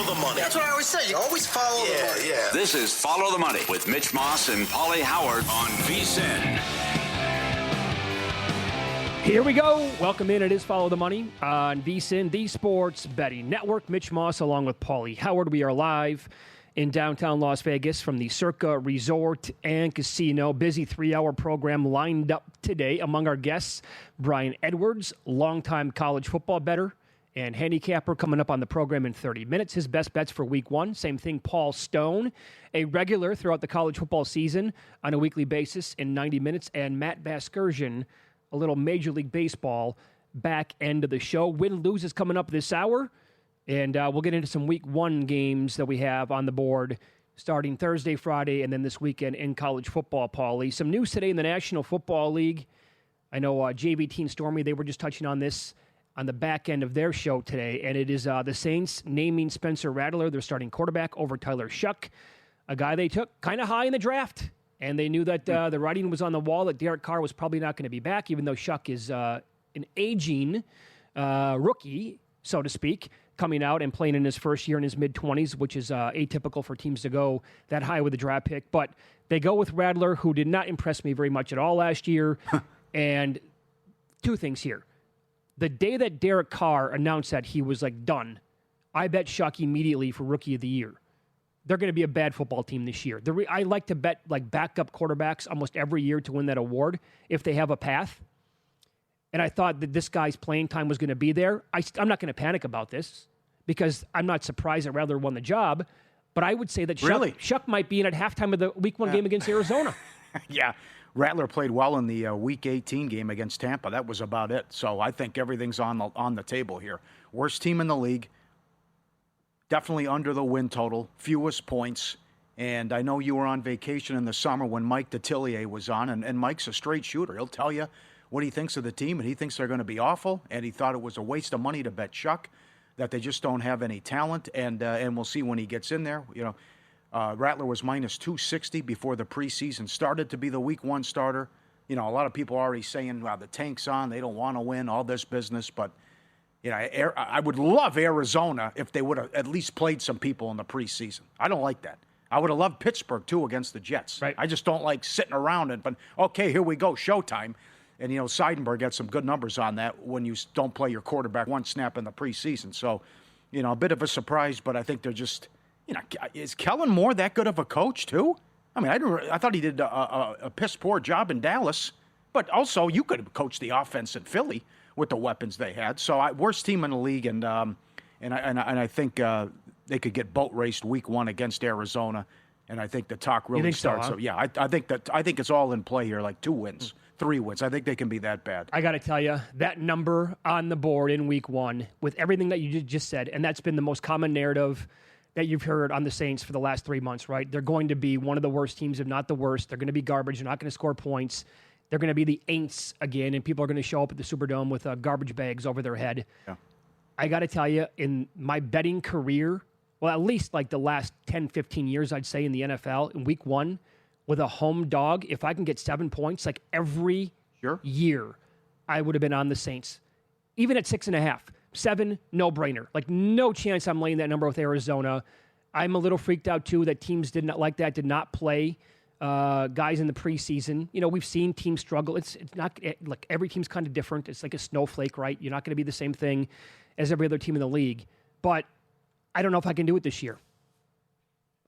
the money. That's what I always say. You always follow the money. Yeah. This is Follow the Money with Mitch Moss and Pauly Howard on VSiN. Here we go. Welcome in. It is Follow the Money on VSiN, the Sports Betting Network. Mitch Moss along with Pauly Howard. We are live in downtown Las Vegas from the Circa Resort and Casino. Busy 3-hour program lined up today. Among our guests, Brian Edwards, longtime college football bettor and handicapper, coming up on the program in 30 minutes. His best bets for week one. Same thing, Paul Stone, a regular throughout the college football season on a weekly basis in 90 minutes. And Matt Vasgersian, a little Major League Baseball back end of the show. Win-lose is coming up this hour, and we'll get into some Week 1 games that we have on the board starting Thursday, Friday, and then this weekend in college football, Pauly. Some news today in the National Football League. I know JVT and Stormy, they were just touching on this on the back end of their show today, and it is the Saints naming Spencer Rattler their starting quarterback over Tyler Shuck, a guy they took kind of high in the draft. And they knew that the writing was on the wall that Derek Carr was probably not going to be back, even though Shuck is an aging rookie, so to speak, coming out and playing in his first year in his mid-20s, which is atypical for teams to go that high with a draft pick. But they go with Rattler, who did not impress me very much at all last year. And two things here. The day that Derek Carr announced that he was, done, I bet Shuck immediately for Rookie of the Year. They're going to be a bad football team this year. I like to bet backup quarterbacks almost every year to win that award if they have a path. And I thought that this guy's playing time was going to be there. I'm not going to panic about this because I'm not surprised that Rattler won the job. But I would say that Shuck might be in at halftime of the Week 1 game against Arizona. Yeah, Rattler played well in the Week 18 game against Tampa. That was about it. So I think everything's on the table here. Worst team in the league. Definitely under the win total, fewest points. And I know you were on vacation in the summer when Mike Detillier was on, and Mike's a straight shooter. He'll tell you what he thinks of the team, and he thinks they're going to be awful, and he thought it was a waste of money to bet Shuck, that they just don't have any talent, and we'll see when he gets in there. You know, Rattler was minus 260 before the preseason started to be the Week 1 starter. You know, a lot of people are already saying, well, the tank's on, they don't want to win, all this business, but you know, I would love Arizona if they would have at least played some people in the preseason. I don't like that. I would have loved Pittsburgh, too, against the Jets. Right. I just don't like sitting around but, okay, here we go, showtime. And, you know, Seidenberg had some good numbers on that when you don't play your quarterback one snap in the preseason. So, you know, a bit of a surprise, but I think they're just, you know, is Kellen Moore that good of a coach, too? I mean, I thought he did a piss-poor job in Dallas, but also you could have coached the offense in Philly with the weapons they had. So worst team in the league, and I think they could get boat raced Week 1 against Arizona, and I think the talk really starts. So, huh? So yeah, I think it's all in play here, like 2 wins, 3 wins. I think they can be that bad. I got to tell you, that number on the board in Week 1, with everything that you just said, and that's been the most common narrative that you've heard on the Saints for the last 3 months, right? They're going to be one of the worst teams, if not the worst. They're going to be garbage. They're not going to score points. They're going to be the Aints again, and people are going to show up at the Superdome with garbage bags over their head. Yeah. I got to tell you, in my betting career, well, at least the last 10, 15 years, I'd say, in the NFL, in Week 1, with a home dog, if I can get 7 points, every year, I would have been on the Saints. Even at 6.5. 7, no-brainer. No chance I'm laying that number with Arizona. I'm a little freaked out, too, that teams did not play guys in the preseason. You know, we've seen teams struggle. It's not every team's kind of different. It's like a snowflake, right? You're not going to be the same thing as every other team in the league. But I don't know if I can do it this year.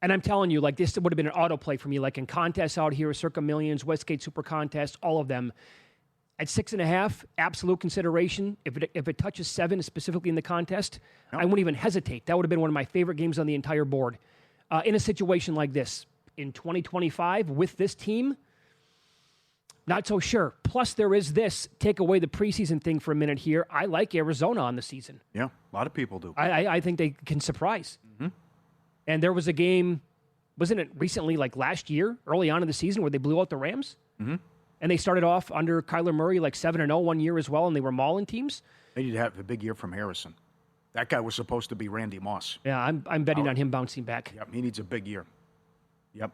And I'm telling you, this would have been an autoplay for me, in contests out here, Circa Millions, Westgate Super Contest, all of them. At 6.5, absolute consideration. If it touches 7, specifically in the contest, I wouldn't even hesitate. That would have been one of my favorite games on the entire board. In a situation like this, in 2025 with this team, not so sure. Plus, there is this, take away the preseason thing for a minute here. I like Arizona on the season. Yeah, a lot of people do. I think they can surprise. Mm-hmm. And there was a game, wasn't it recently, last year, early on in the season, where they blew out the Rams? Mm-hmm. And they started off under Kyler Murray 7-0 one year as well, and they were mauling teams. They need to have a big year from Harrison. That guy was supposed to be Randy Moss. Yeah, I'm betting on him bouncing back. Yep, he needs a big year. Yep.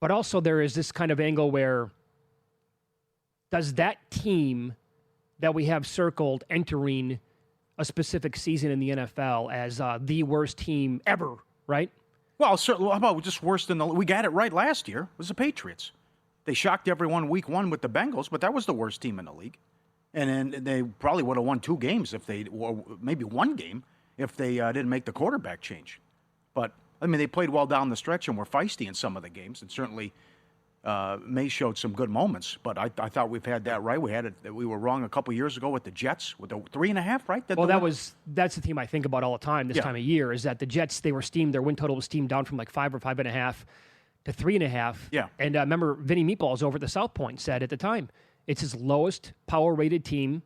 But also there is this kind of angle where does that team that we have circled entering a specific season in the NFL as the worst team ever, right? Well, certainly, how about just worse than we got it right last year? It was the Patriots. They shocked everyone week 1 with the Bengals, but that was the worst team in the league. And then they probably would have won 2 games or maybe 1 game if they didn't make the quarterback change. But, I mean, they played well down the stretch and were feisty in some of the games. And certainly May showed some good moments. But I thought we've had that right. We were wrong a couple years ago with the Jets, with the 3.5, right? That's the team I think about all the time this time of year, is that the Jets, they were steamed. Their win total was steamed down from like 5 or 5.5 to 3.5. Yeah. And remember, Vinny Meatballs over at the South Point said at the time, it's his lowest power-rated team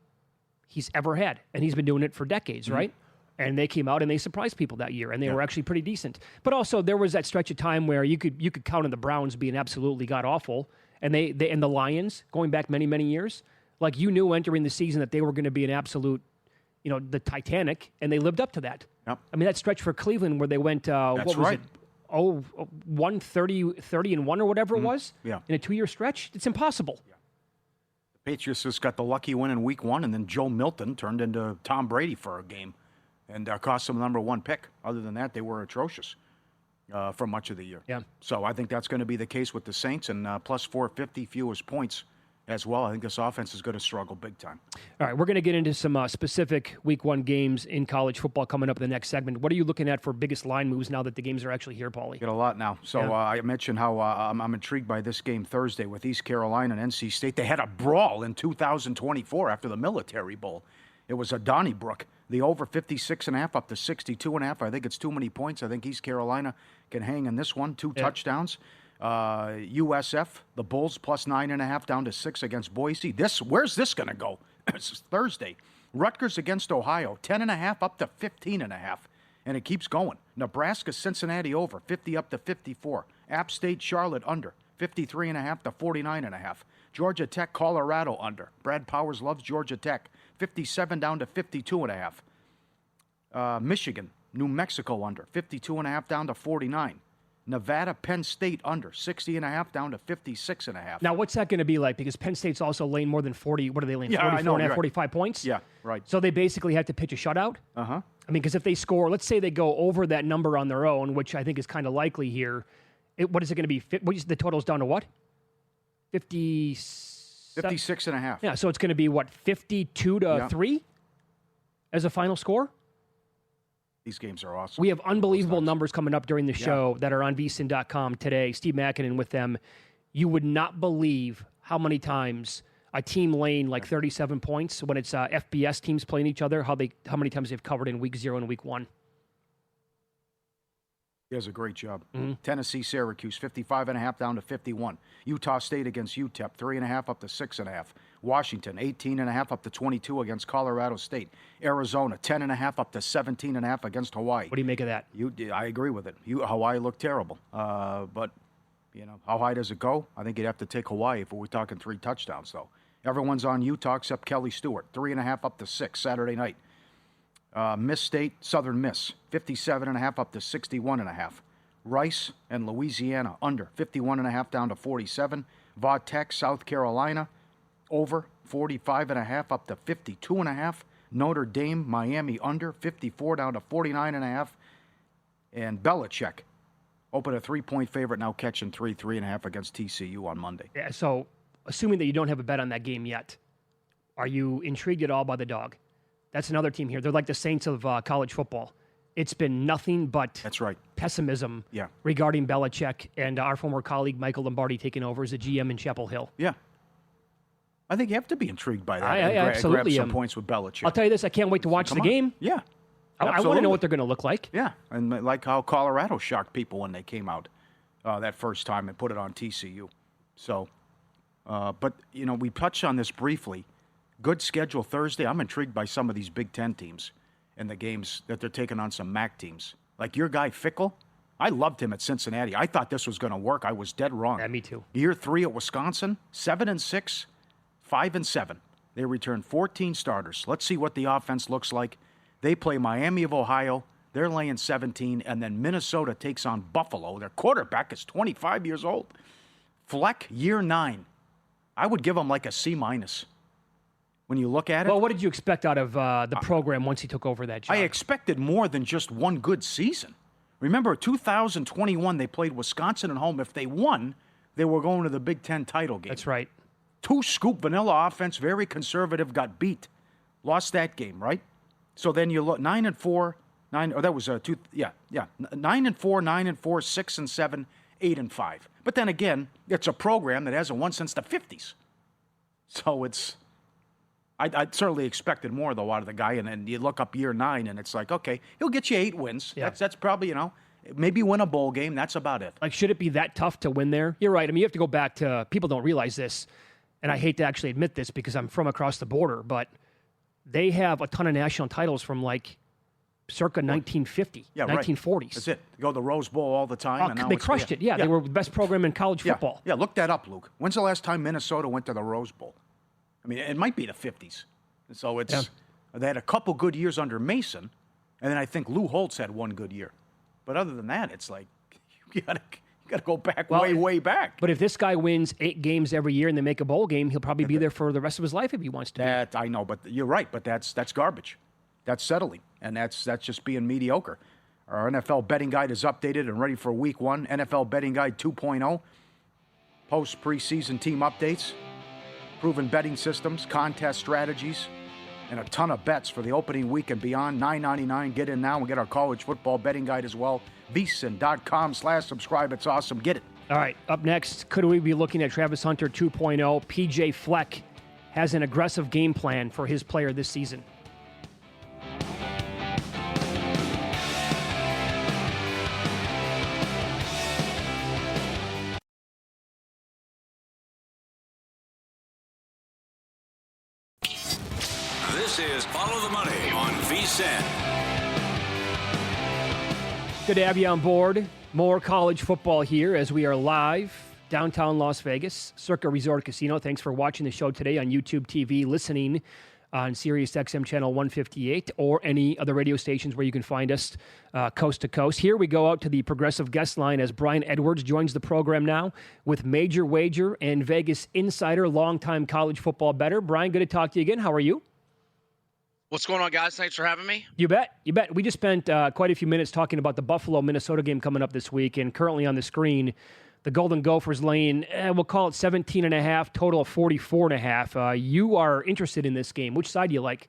he's ever had. And he's been doing it for decades, right? And they came out and they surprised people that year, and they were actually pretty decent. But also, there was that stretch of time where you could count on the Browns being absolutely god-awful, and they and the Lions, going back many, many years, like you knew entering the season that they were going to be an absolute, the Titanic, and they lived up to that. Yep. I mean, that stretch for Cleveland where they went, what was right. it? 30-1 or whatever it was Yeah. in a 2-year stretch. It's impossible. The Patriots just got the lucky win in week 1, and then Joe Milton turned into Tom Brady for a game and cost them the number 1 pick. Other than that, they were atrocious for much of the year. Yeah. So I think that's going to be the case with the Saints, and plus 450 fewest points as well. I think this offense is going to struggle big time. All right, we're going to get into some specific Week 1 games in college football coming up in the next segment. What are you looking at for biggest line moves now that the games are actually here, Pauly? Get a lot now. So I mentioned how I'm intrigued by this game Thursday with East Carolina and NC State. They had a brawl in 2024 after the Military Bowl. It was a Donnybrook. The over 56.5 up to 62.5. I think it's too many points. I think East Carolina can hang in this one. 2 touchdowns. USF, the Bulls plus 9.5 down to 6 against Boise. Where's this going to go? It's Thursday. Rutgers against Ohio, 10.5 up to 15.5. And it keeps going. Nebraska, Cincinnati over, 50 up to 54. App State, Charlotte under, 53.5 to 49.5. Georgia Tech, Colorado under. Brad Powers loves Georgia Tech, 57 down to 52.5. Michigan, New Mexico under, 52.5 down to 49. Nevada, Penn State under, 60.5 down to 56.5. Now, what's that going to be like? Because Penn State's also laying more than 40. What are they laying? Yeah, 44 and a half, right. 45 points? Yeah, right. So they basically have to pitch a shutout? Uh-huh. I mean, because if they score, let's say they go over that number on their own, which I think is kind of likely here, what is it going to be? The total's down to what? 56.5. Yeah, so it's going to be, 52 to 3 as a final score? These games are awesome. We have unbelievable numbers coming up during the show that are on vsin.com today. Steve Makinen with them. You would not believe how many times a team laying like 37 points when it's FBS teams playing each other, how many times they've covered in week 0 and week 1. He does a great job. Tennessee, Syracuse, 55.5 down to 51. Utah State against UTEP, 3.5 up to 6.5. Washington, 18.5 up to 22 against Colorado State. Arizona, 10.5 up to 17.5 against Hawaii. What do you make of that? I agree with it. Hawaii looked terrible. But, how high does it go? I think you'd have to take Hawaii if we're talking 3 touchdowns, though. Everyone's on Utah except Kelly Stewart, 3.5 up to 6 Saturday night. Miss State, Southern Miss, 57.5 up to 61.5. Rice and Louisiana under, 51.5 down to 47. Va Tech, South Carolina, over, 45.5 up to 52.5. Notre Dame, Miami under, 54 down to 49.5. And Belichick, open a 3-point favorite, now catching 3.5 against TCU on Monday. Yeah, so assuming that you don't have a bet on that game yet, are you intrigued at all by the dog? That's another team here. They're like the Saints of college football. It's been nothing but That's right. pessimism regarding Belichick and our former colleague Michael Lombardi taking over as the GM in Chapel Hill. Yeah. I think you have to be intrigued by that. I absolutely grab some points with Belichick. I'll tell you this, I can't wait to watch the game. Yeah. I want to know what they're going to look like. Yeah, and like how Colorado shocked people when they came out that first time and put it on TCU. So, but, we touched on this briefly. Good schedule Thursday. I'm intrigued by some of these Big Ten teams and the games that they're taking on some MAC teams. Like your guy, Fickle, I loved him at Cincinnati. I thought this was going to work. I was dead wrong. Yeah, me too. Year 3 at Wisconsin, 7-6, 5-7. They returned 14 starters. Let's see what the offense looks like. They play Miami of Ohio. They're laying 17. And then Minnesota takes on Buffalo. Their quarterback is 25 years old. Fleck, year 9. I would give him like a C-. when you look at it. Well, what did you expect out of the program once he took over that job? I expected more than just one good season. Remember, 2021, they played Wisconsin at home. If they won, they were going to the Big Ten title game. That's right. 2-scoop vanilla offense, very conservative, got beat. Lost that game, right? So then you look 9-4, 9. Oh, that was 2. Yeah. 9-4, 9-4, 6-7, 8-5. But then again, it's a program that hasn't won since the 50s. So it's. I certainly expected more, though, out of the guy. And then you look up year 9, and it's like, okay, he'll get you 8 wins. Yeah. That's probably, maybe win a bowl game. That's about it. Like, should it be that tough to win there? You're right. I mean, you have to go back to, people don't realize this, and I hate to actually admit this because I'm from across the border, but they have a ton of national titles from, like, circa 1950, 1940s. Right. That's it. They go to the Rose Bowl all the time. They crushed it. Yeah, they were the best program in college football. Yeah, look that up, Luke. When's the last time Minnesota went to the Rose Bowl? I mean, it might be the 50s. So they had a couple good years under Mason, and then I think Lou Holtz had one good year. But other than that, it's like you got to go back way back. But if this guy wins 8 games every year and they make a bowl game, he'll probably be there for the rest of his life if he wants to. That I know, but you're right. But that's garbage. That's settling, and that's just being mediocre. Our NFL betting guide is updated and ready for Week 1. NFL Betting Guide 2.0. Post preseason team updates. Proven betting systems, contest strategies, and a ton of bets for the opening week and beyond. $9.99. Get in now and get our college football betting guide as well. VSiN.com/subscribe. It's awesome. Get it. All right. Up next, could we be looking at Travis Hunter 2.0? PJ Fleck has an aggressive game plan for his player this season. This is Follow the Money on VSiN. Good to have you on board. More college football here as we are live downtown Las Vegas, Circa Resort Casino. Thanks for watching the show today on YouTube TV, listening on Sirius XM channel 158 or any other radio stations where you can find us coast to coast. Here we go out to the progressive guest line as Brian Edwards joins the program now with Major Wager and Vegas Insider, longtime college football bettor. Brian, good to talk to you again. How are you? What's going on, guys? Thanks for having me. You bet. We just spent quite a few minutes talking about the Buffalo-Minnesota game coming up this week, and currently on the screen, the Golden Gophers laying, we'll call it 17.5, total of 44.5. You are interested in this game. Which side do you like?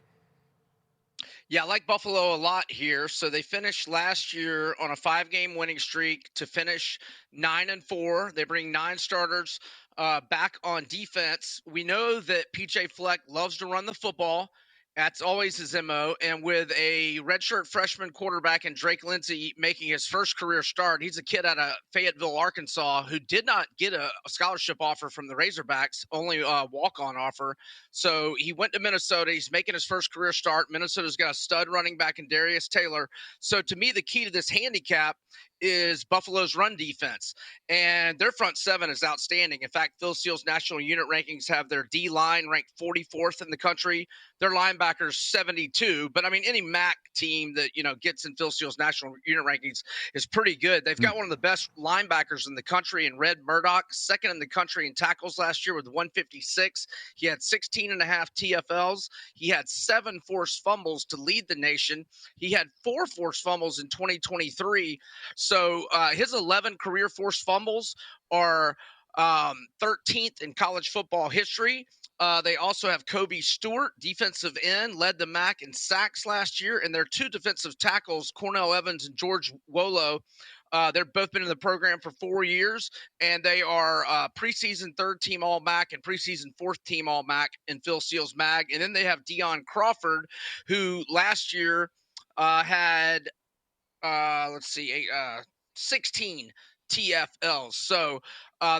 Yeah, I like Buffalo a lot here. So they finished last year on a 5-game winning streak to finish 9-4. They bring 9 starters back on defense. We know that PJ Fleck loves to run the football. That's always his MO. And with a redshirt freshman quarterback and Drake Lindsey making his first career start, he's a kid out of Fayetteville, Arkansas, who did not get a scholarship offer from the Razorbacks, only a walk-on offer. So he went to Minnesota. He's making his first career start. Minnesota's got a stud running back in Darius Taylor. So to me, the key to this handicap is Buffalo's run defense, and their front 7 is outstanding. In fact, Phil Steele's national unit rankings have their D-line ranked 44th in the country. Their linebackers 72. But I mean, any MAC team that gets in Phil Steele's national unit rankings is pretty good. They've got one of the best linebackers in the country in Red Murdoch, second in the country in tackles last year with 156. He had 16.5 TFLs. He had 7 forced fumbles to lead the nation. He had 4 forced fumbles in 2023. So his 11 career forced fumbles are 13th in college football history. They also have Kobe Stewart, defensive end, led the MAC in sacks last year, and their 2 defensive tackles, Cornell Evans and George Wolo, they've both been in the program for 4 years, and they are preseason 3rd-team All-MAC and preseason 4th-team All-MAC in Phil Steele's MAG. And then they have Deion Crawford, who last year had 16 TFLs. So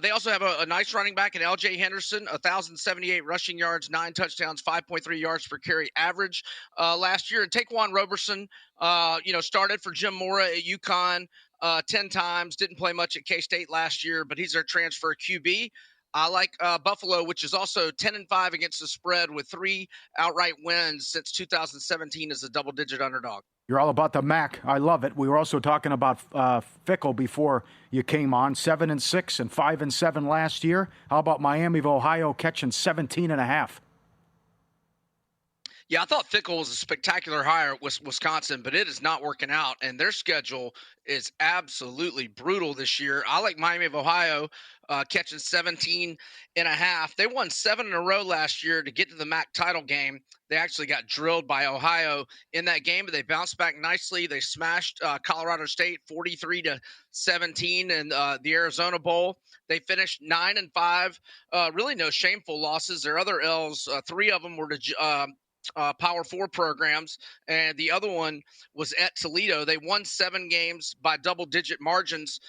they also have a nice running back in L.J. Henderson, 1,078 rushing yards, 9 touchdowns, 5.3 yards per carry average last year. And Taquan Roberson, started for Jim Mora at UConn 10 times, didn't play much at K-State last year, but he's their transfer QB. I like Buffalo, which is also 10-5 against the spread with 3 outright wins since 2017 as a double-digit underdog. You're all about the MAC. I love it. We were also talking about Fickle before you came on. 7-6 and 5-7 last year. How about Miami of Ohio catching 17.5? Yeah, I thought Fickle was a spectacular hire at Wisconsin, but it is not working out, and their schedule is absolutely brutal this year. I like Miami of Ohio catching 17 and a half. They won 7 in a row last year to get to the MAC title game. They actually got drilled by Ohio in that game, but they bounced back nicely. They smashed Colorado State 43 to 17 in the Arizona Bowl. They finished 9-5. Really no shameful losses. Their other L's, 3 of them were to Power Four programs, and the other one was at Toledo. They won 7 games by double-digit margins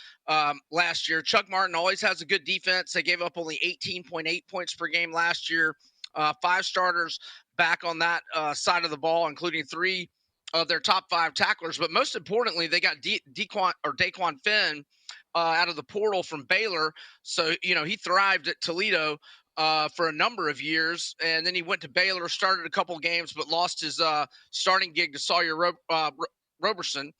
last year. Chuck Martin always has a good defense. They gave up only 18.8 points per game last year. 5 starters back on that side of the ball, including 3 of their top 5 tacklers. But most importantly, they got Daquan Finn out of the portal from Baylor. So, he thrived at Toledo for a number of years, and then he went to Baylor, started a couple games, but lost his starting gig to Sawyer Roberson.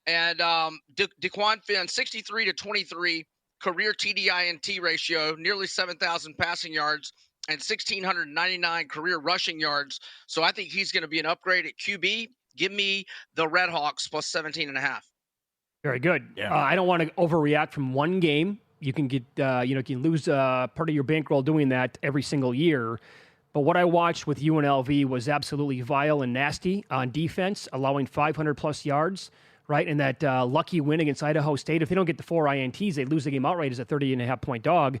And Daquan Finn, 63 to 23 career TDINT ratio, nearly 7,000 passing yards, and 1,699 career rushing yards. So I think he's going to be an upgrade at QB. Give me the Red Hawks plus 17.5. Very good. Yeah. I don't want to overreact from one game. You can get, you can lose part of your bankroll doing that every single year. But what I watched with UNLV was absolutely vile and nasty on defense, allowing 500-plus yards, right? And that lucky win against Idaho State. If they don't get the 4 INTs, they lose the game outright as a 30.5-point dog.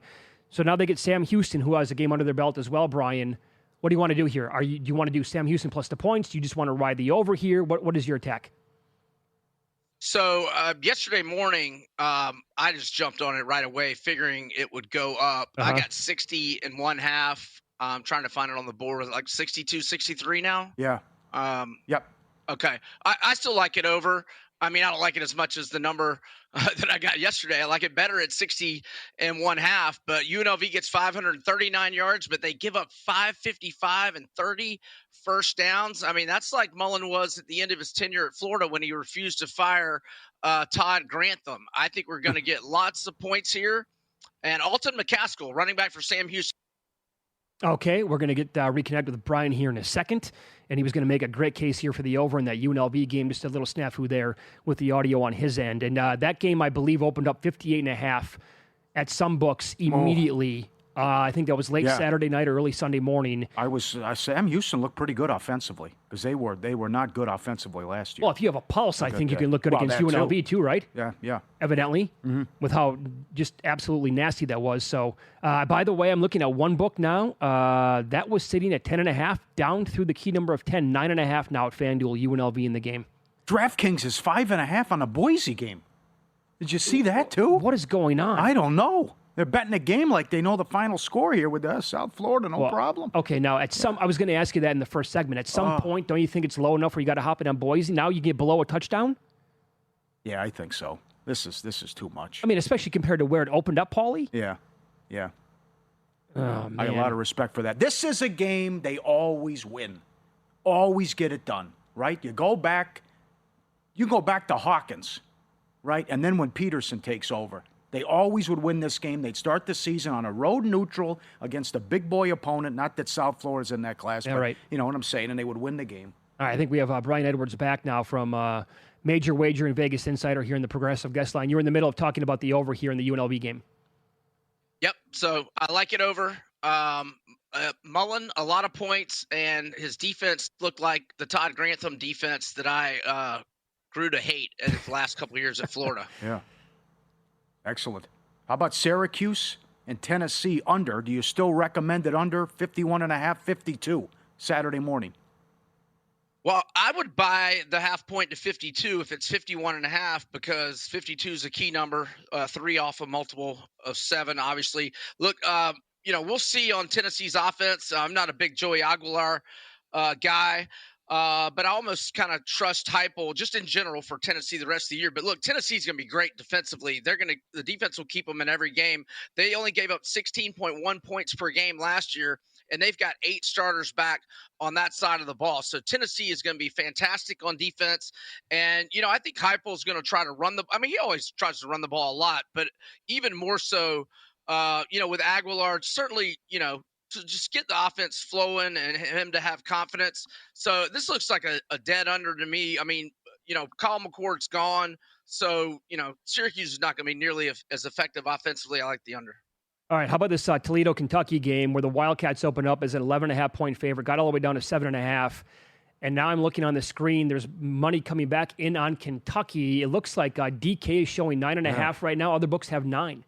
So now they get Sam Houston, who has a game under their belt as well, Brian. What do you want to do here? Do you want to do Sam Houston plus the points? Do you just want to ride the over here? What is your attack? So yesterday morning, I just jumped on it right away, figuring it would go up. I got 60.5. I'm trying to find it on the board, like 62, 63 now. Yeah. Yep. Okay. I still like it over. I mean, I don't like it as much as the number that I got yesterday. I like it better at 60.5. But UNLV gets 539 yards, but they give up 555 and 30 first downs. I mean, that's like Mullen was at the end of his tenure at Florida when he refused to fire Todd Grantham. I think we're going to get lots of points here. And Alton McCaskill, running back for Sam Houston. Okay, we're going to get reconnect with Brian here in a second, and he was going to make a great case here for the over in that UNLV game. Just a little snafu there with the audio on his end. And that game, I believe, opened up 58.5 at some books immediately. I think that was late Saturday night or early Sunday morning. Sam Houston looked pretty good offensively because they were not good offensively last year. Well, if you have a pulse, I think you can look good against UNLV too, right? Yeah. Evidently, with how just absolutely nasty that was. So, by the way, I'm looking at one book now. That was sitting at 10.5, down through the key number of 10, 9.5 now at FanDuel, UNLV in the game. DraftKings is 5.5 on a Boise game. Did you see that too? What is going on? I don't know. They're betting a game like they know the final score here with South Florida, no problem. Okay, now I was going to ask you that in the first segment. At some point, don't you think it's low enough where you got to hop in on Boise? Now you get below a touchdown? Yeah, I think so. This is too much. I mean, especially compared to where it opened up, Pauly. Yeah. Oh, man. I have a lot of respect for that. This is a game they always win, always get it done, right? You go back to Hawkins, right, and then when Peterson takes over. They always would win this game. They'd start the season on a road neutral against a big boy opponent. Not that South Florida's in that class, but right. You know what I'm saying, and they would win the game. All right, I think we have Brian Edwards back now from Major Wager and Vegas Insider here in the Progressive Guest Line. You're in the middle of talking about the over here in the UNLV game. Yep, so I like it over. Mullen, a lot of points, and his defense looked like the Todd Grantham defense that I grew to hate in the last couple of years at Florida. Yeah. Excellent. How about Syracuse and Tennessee under? Do you still recommend it under 51.5, 52 Saturday morning? Well, I would buy the half point to 52 if it's 51.5 because 52 is a key number, 3 off a multiple of 7, obviously. Look, we'll see on Tennessee's offense. I'm not a big Joey Aguilar guy. But I almost kind of trust Heupel just in general for Tennessee the rest of the year. But look, Tennessee's going to be great defensively. The defense will keep them in every game. They only gave up 16.1 points per game last year, and they've got 8 starters back on that side of the ball. So Tennessee is going to be fantastic on defense. And, I think Heupel is going to try to run he always tries to run the ball a lot, but even more so, with Aguilar, certainly, to just get the offense flowing and him to have confidence. So this looks like a dead under to me. I mean, Kyle McCord's gone. So, Syracuse is not going to be nearly as effective offensively. I like the under. All right, how about this Toledo-Kentucky game where the Wildcats open up as an 11.5-point favorite, got all the way down to 7.5, and now I'm looking on the screen. There's money coming back in on Kentucky. It looks like DK is showing 9.5 right now. Other books have 9.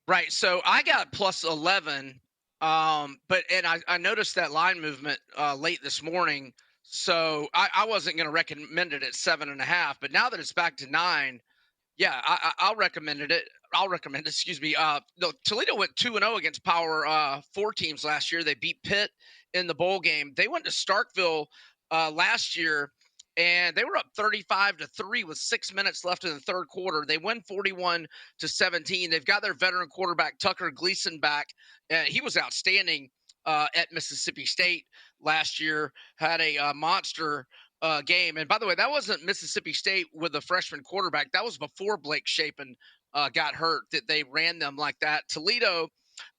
Right, so I got plus 11, but I noticed that line movement late this morning, so I wasn't going to recommend it at 7.5, but now that it's back to 9, yeah, I'll recommend it. I'll recommend it. Excuse me. No, Toledo went 2-0 against Power 4 teams last year. They beat Pitt in the bowl game. They went to Starkville last year, and they were up 35-3 with 6 minutes left in the third quarter. They win 41-17. They've got their veteran quarterback Tucker Gleason back. He was outstanding at Mississippi State last year. Had a monster game. And by the way, that wasn't Mississippi State with a freshman quarterback. That was before Blake Shapen got hurt, that they ran them like that. Toledo,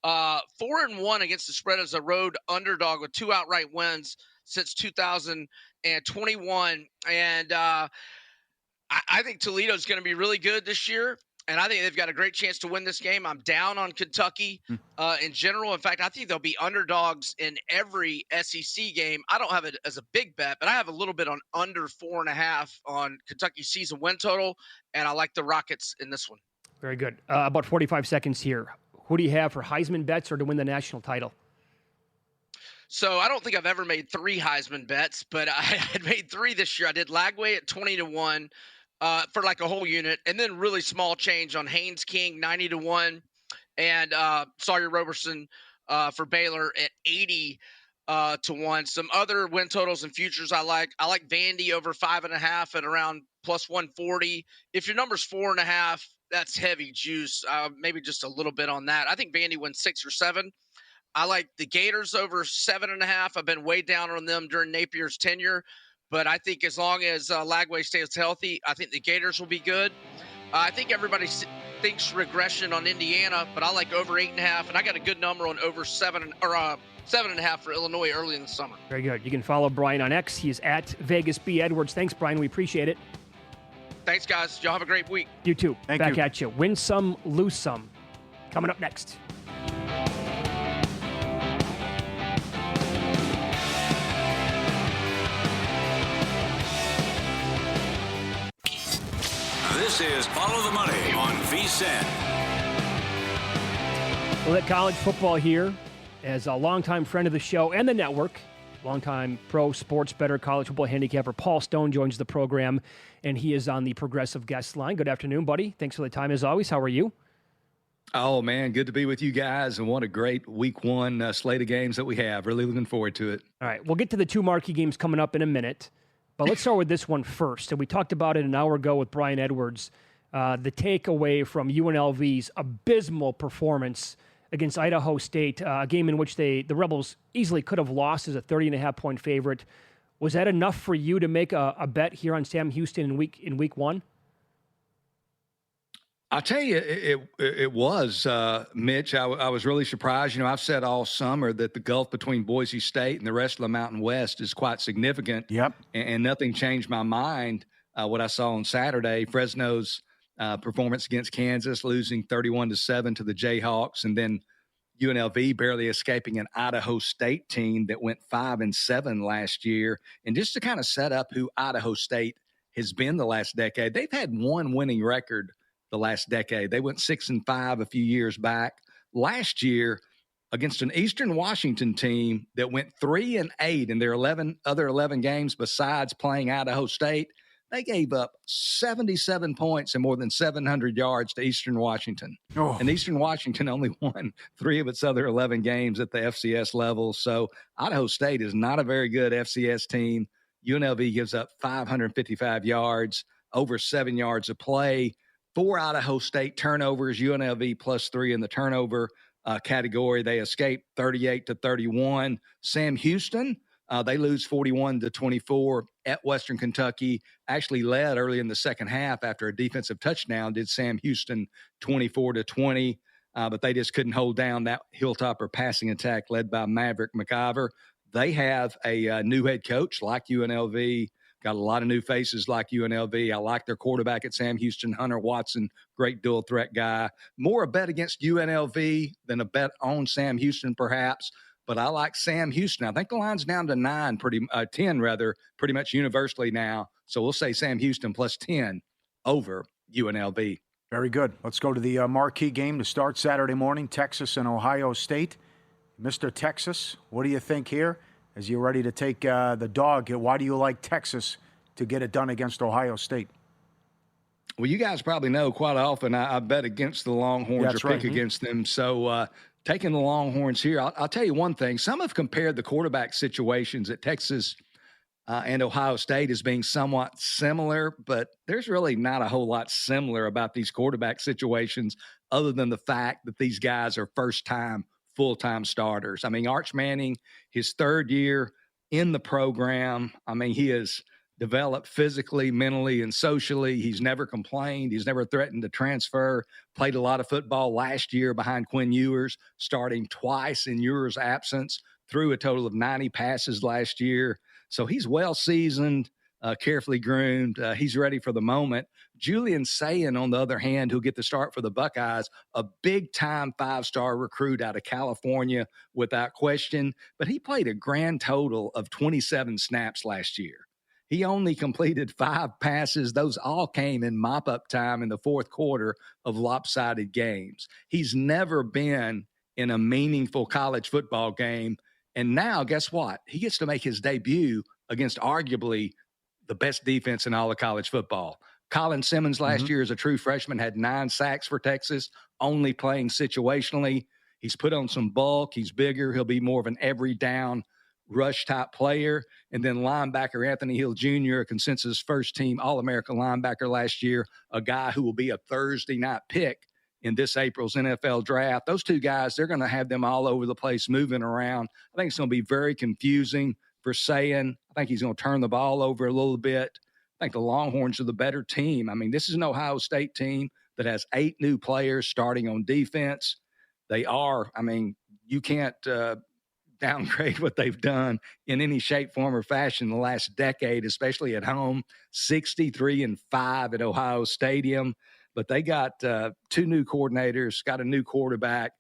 4-1 against the spread as a road underdog with 2 outright wins since 2021. And I think Toledo's going to be really good this year. And I think they've got a great chance to win this game. I'm down on Kentucky in general. In fact, I think they'll be underdogs in every SEC game. I don't have it as a big bet, but I have a little bit on under 4.5 on Kentucky's season win total, and I like the Rockets in this one. Very good. About 45 seconds here. Who do you have for Heisman bets or to win the national title? So I don't think I've ever made 3 Heisman bets, but I had made 3 this year. I did Lagway at 20-1. For like a whole unit, and then really small change on Haynes King 90-1, and Sawyer Roberson for Baylor at 80-1. Some other win totals and futures I like. I like Vandy over 5.5 at around plus 140. If your number's 4.5, that's heavy juice. Maybe just a little bit on that. I think Vandy wins 6 or 7. I like the Gators over 7.5. I've been way down on them during Napier's tenure. But I think as long as Lagway stays healthy, I think the Gators will be good. I think everybody thinks regression on Indiana, but I like over 8.5, and I got a good number on over 7.5 for Illinois early in the summer. Very good. You can follow Brian on X. He is at Vegas B Edwards. Thanks, Brian. We appreciate it. Thanks, guys. Y'all have a great week. You too. Thank Back you. at you. Win some, lose some. Coming up next. This is Follow the Money on VSiN. We'll let college football here as a longtime friend of the show and the network, longtime pro sports bettor, college football handicapper Paul Stone joins the program, and he is on the progressive guest line. Good afternoon, buddy. Thanks for the time as always. How are you? Oh, man, good to be with you guys, and what a great week 1 slate of games that we have. Really looking forward to it. All right, we'll get to the 2 marquee games coming up in a minute. But let's start with this one first. And we talked about it an hour ago with Brian Edwards. The takeaway from UNLV's abysmal performance against Idaho State, a game in which the Rebels easily could have lost as a 30.5-point favorite. Was that enough for you to make a bet here on Sam Houston in week 1? I'll tell you, it was, Mitch. I was really surprised. You know, I've said all summer that the gulf between Boise State and the rest of the Mountain West is quite significant. Yep. And nothing changed my mind. What I saw on Saturday, Fresno's performance against Kansas, losing 31-7 to the Jayhawks, and then UNLV barely escaping an Idaho State team that went 5-7 last year. And just to kind of set up who Idaho State has been the last decade, they've had 1 winning record the last decade. They went 6-5 a few years back. Last year, against an Eastern Washington team that went 3-8 in their 11 games besides playing Idaho State, they gave up 77 points and more than 700 yards to Eastern Washington. Oh. And Eastern Washington only won 3 of its other 11 games at the FCS level. So Idaho State is not a very good FCS team. UNLV gives up 555 yards, over 7 yards of play. 4 Idaho State turnovers, UNLV +3 in the turnover category. They escaped 38-31. Sam Houston, they lose 41-24 at Western Kentucky. Actually led early in the second half after a defensive touchdown. Did Sam Houston 24-20. but they just couldn't hold down that Hilltopper passing attack led by Maverick McIver. They have a new head coach like UNLV, got a lot of new faces like UNLV. I like their quarterback at Sam Houston, Hunter Watson, great dual threat guy. More a bet against UNLV than a bet on Sam Houston, perhaps. But I like Sam Houston. I think the line's down to 10 rather, pretty much universally now. So we'll say Sam Houston plus 10 over UNLV. Very good. Let's go to the marquee game to start Saturday morning, Texas and Ohio State. Mr. Texas, what do you think here? As you're ready to take the dog, why do you like Texas to get it done against Ohio State? Well, you guys probably know quite often I bet against the Longhorns or pick right. against them. So taking the Longhorns here, I'll tell you one thing. Some have compared the quarterback situations at Texas and Ohio State as being somewhat similar, but there's really not a whole lot similar about these quarterback situations other than the fact that these guys are first-time, full-time starters. I mean, Arch Manning, his third year in the program, I mean, he has developed physically, mentally, and socially. He's never complained. He's never threatened to transfer. Played a lot of football last year behind Quinn Ewers, starting twice in Ewers' absence, threw a total of 90 passes last year. So he's well-seasoned, carefully groomed. He's ready for the moment. Julian Sayin, on the other hand, who'll get the start for the Buckeyes, a big-time five-star recruit out of California without question, but he played a grand total of 27 snaps last year. He only completed 5 passes. Those all came in mop-up time in the fourth quarter of lopsided games. He's never been in a meaningful college football game. And now, guess what? He gets to make his debut against arguably the best defense in all of college football. Colin Simmons last year as a true freshman had 9 sacks for Texas, only playing situationally. He's put on some bulk. He's bigger. He'll be more of an every down rush type player. And then linebacker Anthony Hill Jr., a consensus first team All-American linebacker last year, a guy who will be a Thursday night pick in this April's NFL draft. Those two guys, they're going to have them all over the place moving around. I think it's going to be very confusing for Sayin. I think he's going to turn the ball over a little bit. I think the Longhorns are the better team. I mean, this is an Ohio State team that has 8 new players starting on defense. They are, I mean, you can't downgrade what they've done in any shape, form, or fashion the last decade, especially at home. 63-5 at Ohio Stadium. But they got 2 new coordinators, got a new quarterback,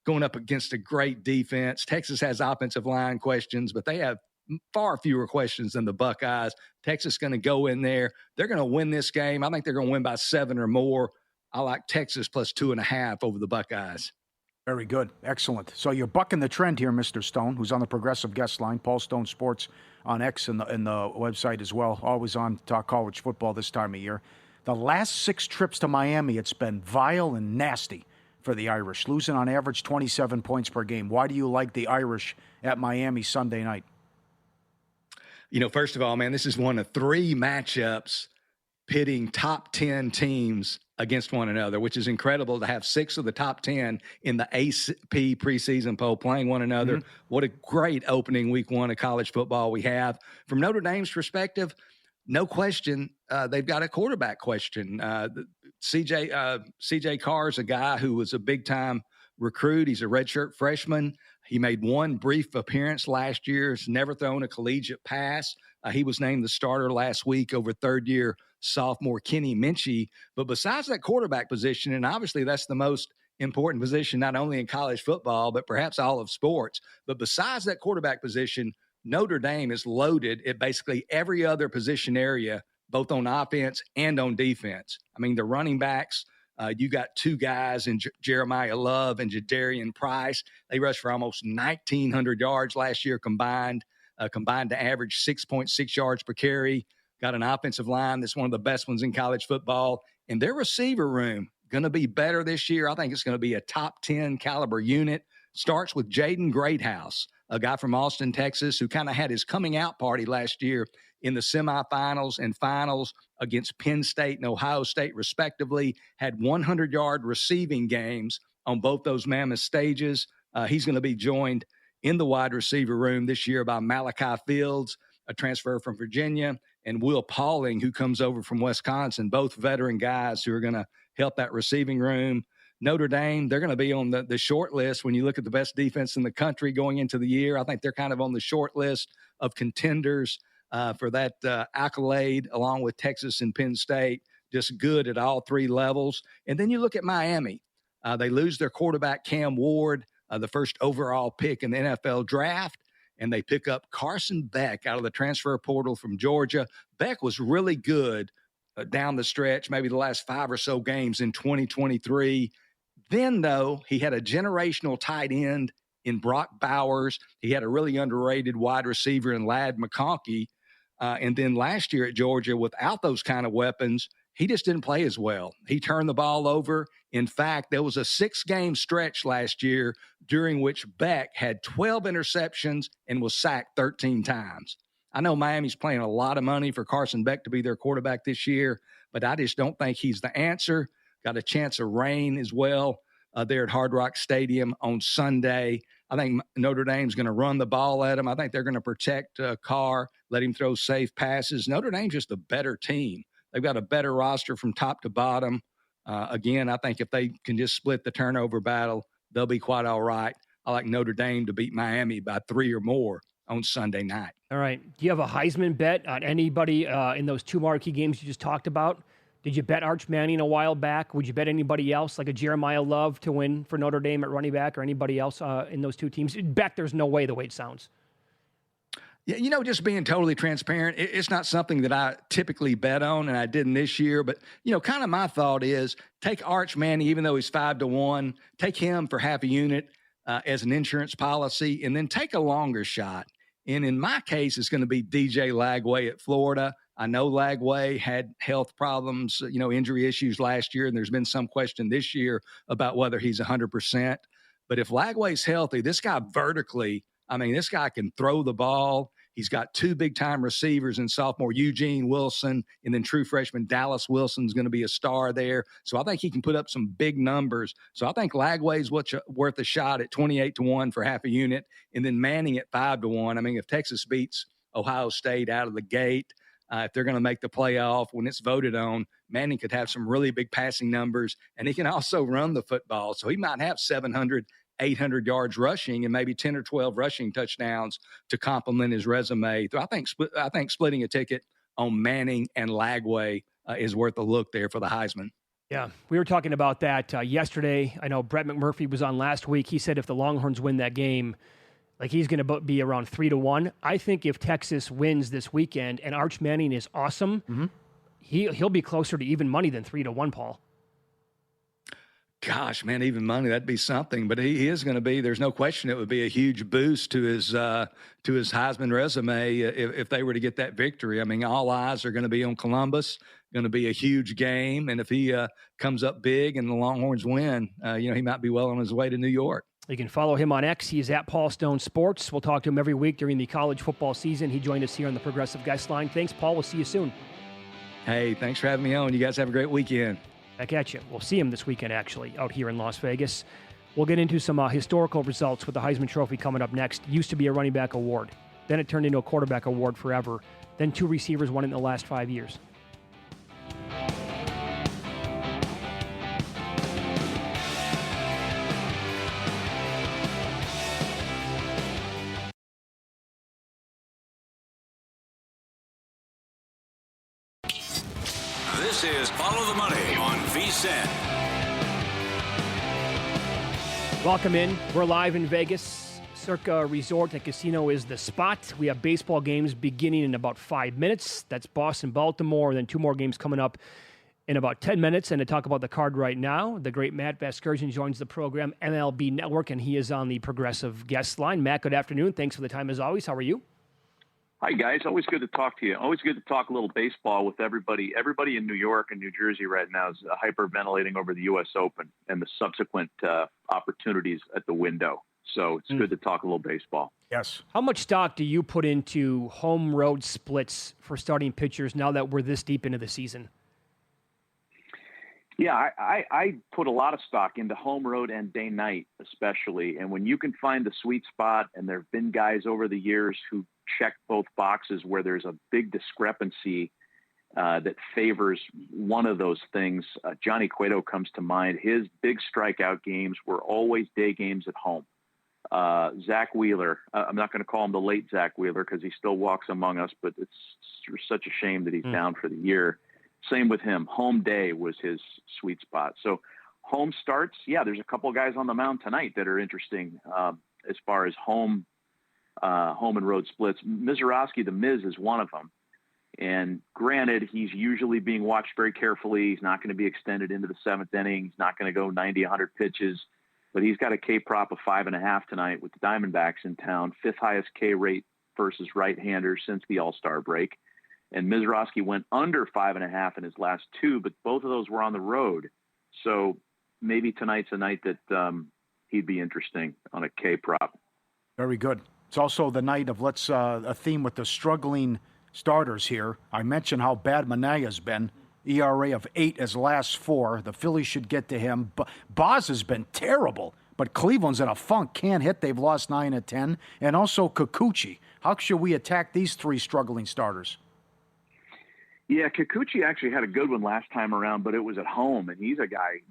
going up against a great defense. Texas has offensive line questions, but they have far fewer questions than the Buckeyes. Texas is going to go in there. They're going to win this game. I think they're going to win by 7 or more. I like Texas plus 2.5 over the Buckeyes. Very good. Excellent. So you're bucking the trend here, Mr. Stone, who's on the Progressive Guest Line, Paul Stone Sports on X and the website as well. Always on Talk College Football this time of year. The last 6 trips to Miami, it's been vile and nasty for the Irish, losing on average 27 points per game. Why do you like the Irish at Miami Sunday night? You know, first of all, man, this is one of 3 matchups pitting top 10 teams against one another, which is incredible to have 6 of the top 10 in the AP preseason poll playing one another. What a great opening week 1 of college football we have. From Notre Dame's perspective, no question, they've got a quarterback question. CJ Carr is a guy who was a big-time recruit. He's a redshirt freshman. He made 1 brief appearance last year. He's never thrown a collegiate pass. He was named the starter last week over third-year sophomore Kenny Minchie. But besides that quarterback position, and obviously that's the most important position not only in college football, but perhaps all of sports. But besides that quarterback position, Notre Dame is loaded at basically every other position area, both on offense and on defense. I mean, the running backs, you got 2 guys in Jeremiah Love and Jadarian Price. They rushed for almost 1,900 yards last year combined to average 6.6 yards per carry. Got an offensive line that's one of the best ones in college football. And their receiver room, going to be better this year. I think it's going to be a top 10 caliber unit. Starts with Jaden Greathouse, a guy from Austin, Texas, who kind of had his coming out party last year in the semifinals and finals against Penn State and Ohio State, respectively, had 100-yard receiving games on both those mammoth stages. He's going to be joined in the wide receiver room this year by Malachi Fields, a transfer from Virginia, and Will Pauling, who comes over from Wisconsin, both veteran guys who are going to help that receiving room. Notre Dame, they're going to be on the short list when you look at the best defense in the country going into the year. I think they're kind of on the short list of contenders for that accolade, along with Texas and Penn State, just good at all three levels. And then you look at Miami. They lose their quarterback, Cam Ward, the first overall pick in the NFL draft, and they pick up Carson Beck out of the transfer portal from Georgia. Beck was really good down the stretch, maybe the last 5 or so games in 2023. Then, though, he had a generational tight end in Brock Bowers. He had a really underrated wide receiver in Ladd McConkey. And then last year at Georgia, without those kind of weapons, he just didn't play as well. He turned the ball over. In fact, there was a 6-game stretch last year during which Beck had 12 interceptions and was sacked 13 times. I know Miami's paying a lot of money for Carson Beck to be their quarterback this year, but I just don't think he's the answer. Got a chance of rain as well there at Hard Rock Stadium on Sunday. I think Notre Dame's going to run the ball at him. I think they're going to protect Carr, let him throw safe passes. Notre Dame's just a better team. They've got a better roster from top to bottom. Again, I think if they can just split the turnover battle, they'll be quite all right. I like Notre Dame to beat Miami by 3 or more on Sunday night. All right. Do you have a Heisman bet on anybody in those 2 marquee games you just talked about? Did you bet Arch Manning a while back? Would you bet anybody else, like a Jeremiah Love, to win for Notre Dame at running back, or anybody else in those 2 teams? Bet there's no way, the way it sounds. Yeah, just being totally transparent, it's not something that I typically bet on, and I didn't this year. But, kind of my thought is take Arch Manning, even though he's 5-1, take him for half a unit as an insurance policy, and then take a longer shot. And in my case, it's going to be DJ Lagway at Florida. I know Lagway had health problems, injury issues last year, and there's been some question this year about whether he's 100%. But if Lagway's healthy, this guy vertically, this guy can throw the ball. He's got 2 big-time receivers in sophomore Eugene Wilson, and then true freshman Dallas Wilson's going to be a star there. So I think he can put up some big numbers. So I think Lagway's worth a shot at 28-1 for half a unit, and then Manning at 5-1. If Texas beats Ohio State out of the gate, if they're going to make the playoff when it's voted on, Manning could have some really big passing numbers, and he can also run the football. So he might have 700, 800 yards rushing and maybe 10 or 12 rushing touchdowns to complement his resume. So I think splitting a ticket on Manning and Lagway is worth a look there for the Heisman. Yeah, we were talking about that yesterday. I know Brett McMurphy was on last week. He said if the Longhorns win that game, he's going to be around 3-1. I think if Texas wins this weekend and Arch Manning is awesome, he'll be closer to even money than 3-1, Paul. Gosh, man, even money, that'd be something. But he is going to be, there's no question it would be a huge boost to his Heisman resume if they were to get that victory. All eyes are going to be on Columbus, going to be a huge game. And if he comes up big and the Longhorns win, he might be well on his way to New York. You can follow him on X. He's at Paul Stone Sports. We'll talk to him every week during the college football season. He joined us here on the Progressive Guest Line. Thanks, Paul. We'll see you soon. Hey, thanks for having me on. You guys have a great weekend. Back at you. We'll see him this weekend, actually, out here in Las Vegas. We'll get into some historical results with the Heisman Trophy coming up next. Used to be a running back award. Then it turned into a quarterback award forever. Then 2 receivers won it in the last 5 years. This is Follow the Money on VSiN. Welcome in. We're live in Vegas. Circa Resort and Casino is the spot. We have baseball games beginning in about 5 minutes. That's Boston, Baltimore, and then 2 more games coming up in about 10 minutes. And to talk about the card right now, the great Matt Vasgersian joins the program, MLB Network, and he is on the Progressive Guest Line. Matt, good afternoon. Thanks for the time as always. How are you? Hi, guys. Always good to talk to you. Always good to talk a little baseball with everybody. Everybody in New York and New Jersey right now is hyperventilating over the U.S. Open and the subsequent opportunities at the window. So it's good to talk a little baseball. Yes. How much stock do you put into home road splits for starting pitchers now that we're this deep into the season? Yeah, I put a lot of stock into home road and day night, especially. And when you can find the sweet spot, and there have been guys over the years who check both boxes where there's a big discrepancy that favors one of those things. Johnny Cueto comes to mind. His big strikeout games were always day games at home. Zach Wheeler, I'm not going to call him the late Zach Wheeler because he still walks among us, but it's such a shame that he's down for the year. Same with him. Home day was his sweet spot. So home starts, there's a couple of guys on the mound tonight that are interesting as far as home and road splits. Mizorowski, the Miz, is one of them. And granted, he's usually being watched very carefully. He's not going to be extended into the seventh inning. He's not going to go 90, 100 pitches. But he's got a K prop of 5.5 tonight with the Diamondbacks in town. 5th highest K rate versus right-handers since the All-Star break. And Mizorowski went under 5.5 in his last 2, but both of those were on the road. So maybe tonight's a night that he'd be interesting on a K prop. Very good. It's also the night of a theme with the struggling starters here. I mentioned how bad Manaea's been. ERA of 8 his last 4. The Phillies should get to him. Boz has been terrible, but Cleveland's in a funk. Can't hit. They've lost 9 of 10. And also Kikuchi. How should we attack these 3 struggling starters? Yeah, Kikuchi actually had a good one last time around, but it was at home. And he's a guy,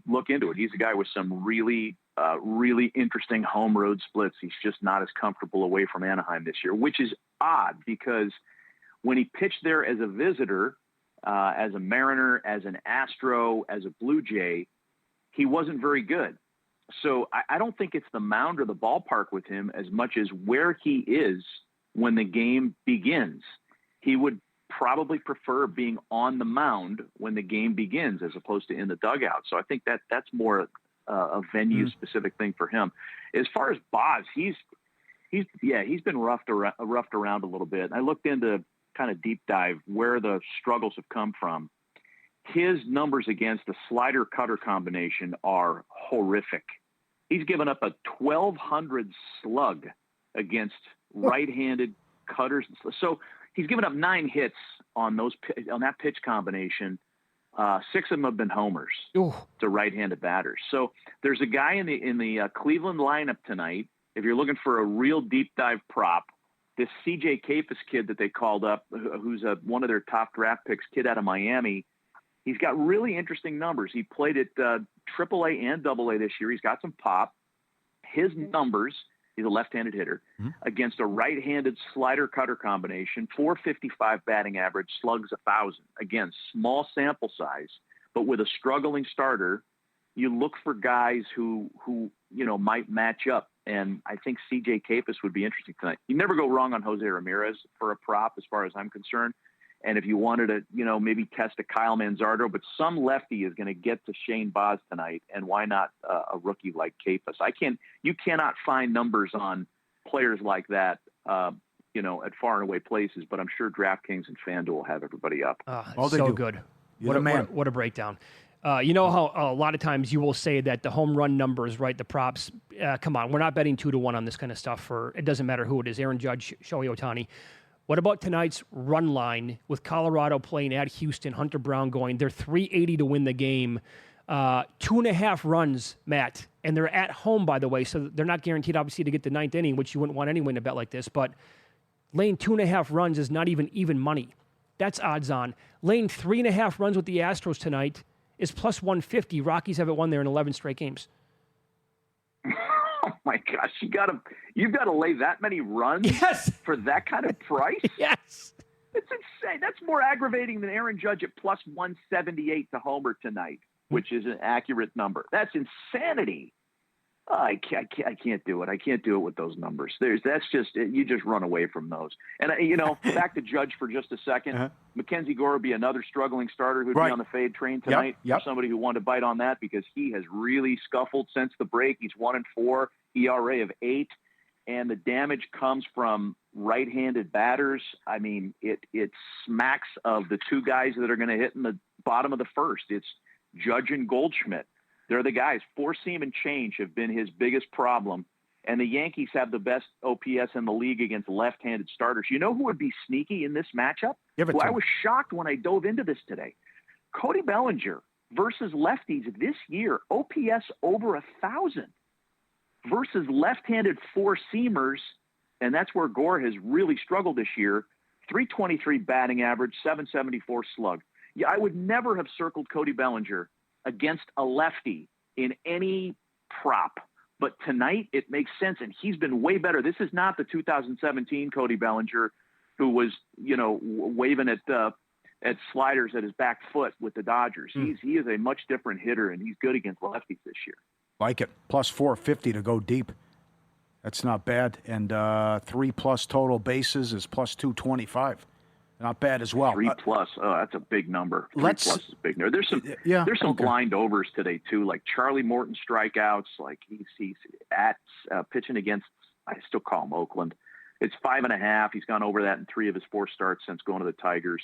look into it. He's a guy with some really interesting home road splits. He's just not as comfortable away from Anaheim this year, which is odd because when he pitched there as a visitor, as a Mariner, as an Astro, as a Blue Jay, he wasn't very good. So I don't think it's the mound or the ballpark with him as much as where he is when the game begins. He would probably prefer being on the mound when the game begins as opposed to in the dugout. So I think that's more a venue-specific thing for him. As far as Boz, he's been roughed around a little bit. I looked into kind of deep dive where the struggles have come from. His numbers against the slider cutter combination are horrific. He's given up a 1,200 slug against right-handed cutters. So he's given up 9 hits on that pitch combination. 6 of them have been homers to right-handed batters. So there's a guy in the Cleveland lineup tonight. If you're looking for a real deep dive prop, this CJ Capus kid that they called up, who's one of their top draft picks, kid out of Miami, he's got really interesting numbers. He played at AAA and AA this year. He's got some pop. His numbers, he's a left-handed hitter, against a right-handed slider-cutter combination, 455 batting average, slugs 1,000. Again, small sample size, but with a struggling starter, you look for guys who might match up. And I think CJ Capus would be interesting tonight. You never go wrong on Jose Ramirez for a prop as far as I'm concerned. And if you wanted to, maybe test a Kyle Manzardo, but some lefty is going to get to Shane Boz tonight. And why not a rookie like Capus? You cannot find numbers on players like that, at far and away places, but I'm sure DraftKings and FanDuel will have everybody up. So good. What a breakdown. You know how a lot of times you will say that the home run numbers, right, the props, come on, we're not betting 2-1 on this kind of stuff it doesn't matter who it is, Aaron Judge, Shohei Ohtani. What about tonight's run line with Colorado playing at Houston, Hunter Brown going, they're 380 to win the game, 2.5 runs, Matt, and they're at home, by the way, so they're not guaranteed, obviously, to get the 9th inning, which you wouldn't want anyone to bet like this, but laying 2.5 runs is not even money. That's odds on. Laying 3.5 runs with the Astros tonight is plus 150. Rockies haven't won there in 11 straight games. Oh my gosh, you've got to lay that many runs for that kind of price? Yes. It's insane. That's more aggravating than Aaron Judge at plus 178 to homer tonight, which is an accurate number. That's insanity. I can't do it. I can't do it with those numbers. You just run away from those. And back to Judge for just a second. Mackenzie Gore would be another struggling starter who'd be on the fade train tonight. For somebody who wanted to bite on that because he has really scuffled since the break. He's 1-4, ERA of 8, and the damage comes from right-handed batters. I mean, it smacks of the 2 guys that are going to hit in the bottom of the first. It's Judge and Goldschmidt. They're the guys. 4-seam and change have been his biggest problem. And the Yankees have the best OPS in the league against left-handed starters. You know who would be sneaky in this matchup? Who I was shocked when I dove into this today. Cody Bellinger versus lefties this year, OPS over 1,000 versus left-handed 4-seamers, and that's where Gore has really struggled this year, .323 batting average, .774 slug. Yeah, I would never have circled Cody Bellinger against a lefty in any prop. But tonight, it makes sense, and he's been way better. This is not the 2017 Cody Bellinger who was, waving at sliders at his back foot with the Dodgers. He is a much different hitter, and he's good against lefties this year. Like it. Plus 450 to go deep. That's not bad. And 3+ total bases is plus 225. Not bad as well. 3+. That's a big number. 3+ is a big number. There's some blind overs today too, like Charlie Morton strikeouts. Like he's at pitching against. I still call him Oakland. It's 5.5. He's gone over that in 3 of his 4 starts since going to the Tigers.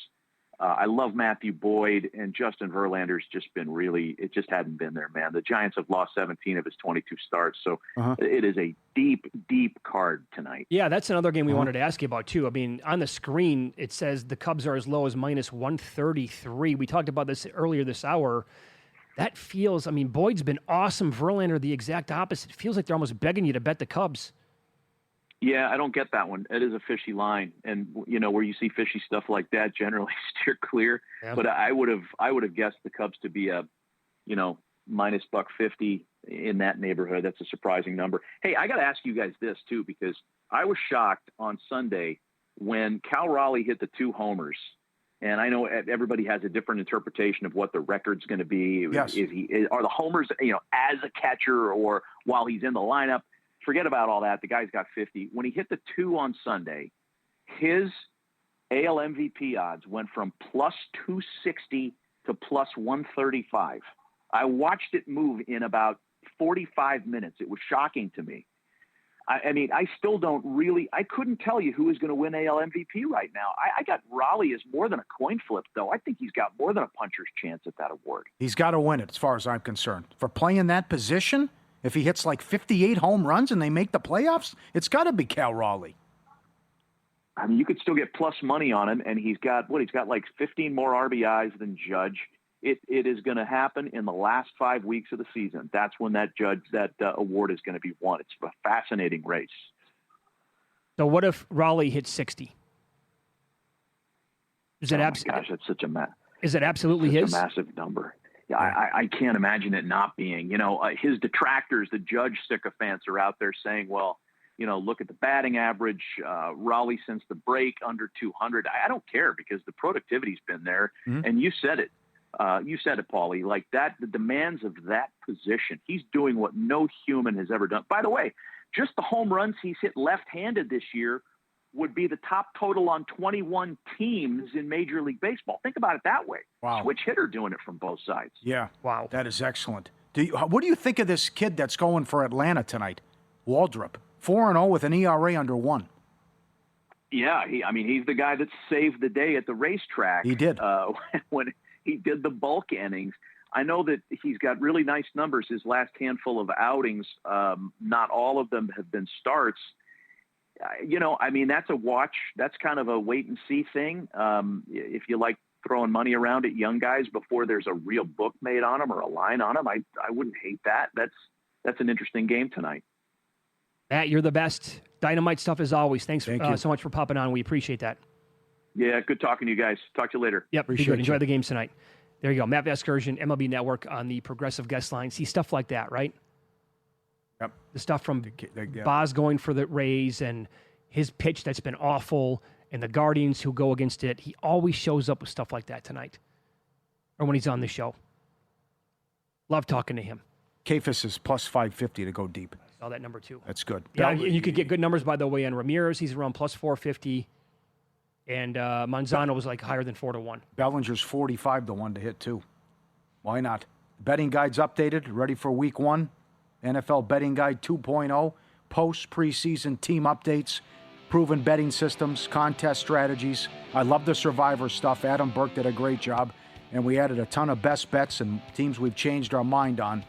I love Matthew Boyd, and Justin Verlander's just been it just hadn't been there, man. The Giants have lost 17 of his 22 starts, so it is a deep, deep card tonight. Yeah, that's another game we wanted to ask you about, too. I mean, on the screen, it says the Cubs are as low as minus 133. We talked about this earlier this hour. That feels, Boyd's been awesome. Verlander, the exact opposite. It feels like they're almost begging you to bet the Cubs. Yeah, I don't get that one. It is a fishy line, and where you see fishy stuff like that, generally steer clear. Yeah. But I would have guessed the Cubs to be a, minus $150 in that neighborhood. That's a surprising number. Hey, I got to ask you guys this too, because I was shocked on Sunday when Cal Raleigh hit the 2 homers, and I know everybody has a different interpretation of what the record's going to be. Yes. Are the homers, as a catcher or while he's in the lineup? Forget about all that. The guy's got 50. When he hit the 2 on Sunday, his AL MVP odds went from plus 260 to plus 135. I watched it move in about 45 minutes. It was shocking to me. I still don't really – I couldn't tell you who is going to win AL MVP right now. I got Raleigh as more than a coin flip, though. I think he's got more than a puncher's chance at that award. He's got to win it as far as I'm concerned. For playing that position – if he hits like 58 home runs and they make the playoffs, it's got to be Cal Raleigh. You could still get plus money on him, and he's got like 15 more RBIs than Judge. It is going to happen in the last 5 weeks of the season. That's when that award is going to be won. It's a fascinating race. So what if Raleigh hits 60? Is it gosh, that's such a Is it absolutely his? A massive number. Yeah, I can't imagine it not being. His detractors, the Judge sycophants, are out there saying, well, look at the batting average. Raleigh since the break under 200. I don't care because the productivity's been there. Mm-hmm. And you said it. Pauly. Like that, the demands of that position. He's doing what no human has ever done. By the way, just the home runs he's hit left-handed this year would be the top total on 21 teams in Major League Baseball. Think about it that way. Wow. Switch hitter doing it from both sides. Yeah. Wow. That is excellent. What do you think of this kid that's going for Atlanta tonight? Waldrop. 4-0 with an ERA under 1. Yeah. He's the guy that saved the day at the racetrack. He did. When he did the bulk innings. I know that he's got really nice numbers his last handful of outings. Not all of them have been starts. That's a watch. That's kind of a wait and see thing. If you like throwing money around at young guys before there's a real book made on them or a line on them, I wouldn't hate that. That's an interesting game tonight. Matt, you're the best. Dynamite stuff as always. Thanks so much for popping on. We appreciate that. Yeah, good talking to you guys. Talk to you later. Yep, appreciate good. Enjoy the games tonight. There you go. Matt Vasgersian, MLB Network on the Progressive Guest Line. See stuff like that, right? Yep. The stuff from Boz going for the Rays and his pitch that's been awful and the Guardians who go against it. He always shows up with stuff like that tonight or when he's on the show. Love talking to him. Kafis is plus 550 to go deep. I saw that number too. That's good. Yeah, and you could get good numbers, by the way, on Ramirez. He's around plus 450. And Manzano was like higher than 4-1. Bellinger's 45-1 to hit too. Why not? Betting guide's updated, ready for week 1. NFL Betting Guide 2.0, post preseason team updates, proven betting systems, contest strategies. I love the Survivor stuff. Adam Burke did a great job. And we added a ton of best bets and teams we've changed our mind on.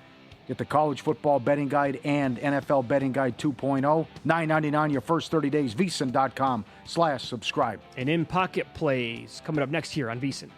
Get the College Football Betting Guide and NFL Betting Guide 2.0. $9.99 your first 30 days. VSiN.com/subscribe. And in pocket plays coming up next here on VSiN.